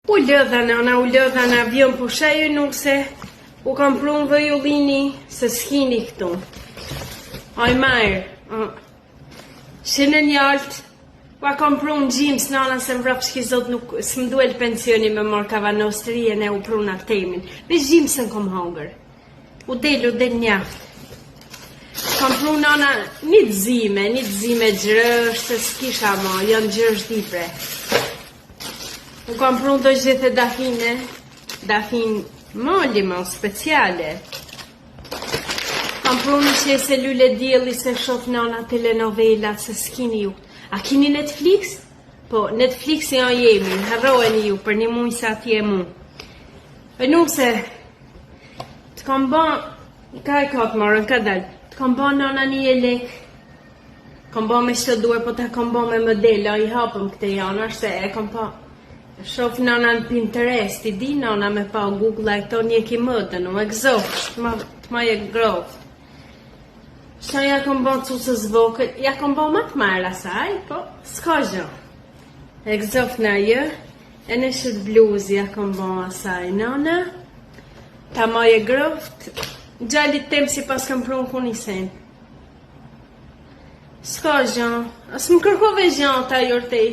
U lëdha në avion, po shaju nuk se u kam pru në vëjullini se s'kini këtu. Oj marë, shënë njalt, u kam pru në gjimës nana se më vrap shkizot nuk s'm duel pensioni me mor kavanostrien e u pru në temin. Me gjimësën kom hongër. U del njaft. Kam pru nana një dzime gjërësh, se s'kisha ma, janë gjërësh dipre. U kam pru do gjithë dafin moli ma, speciale. Kam pru një që se lule djeli se shof nana telenovela, se s'kini ju. A kini Netflix? Po, Netflix janë jemi, harrojeni ju për një muj sa atje mu. E nuk se, të kam ban, ka e ka të marrën, ka dalë. Kam ba nana një e lek, kam ba me shtë duar, po ta kam ba me modela, i hapëm këte janë, ashtë e kam pa, shof nana në Pinterest, i di nana me pa Google, e këto një ki mëdën, u egzoft, të ma e grovë. Shtë ja kam ba të cusës vokët, ja kam ba më të marrë asaj, po, s'ka gjë. Egzoft në jë, e në shët bluzi ja kam ba asaj, nana, ta ma e grovët, gjallit tem si pas kam pru në kuni sen. S'ka gjën, as më kërkove gjën ta jortej.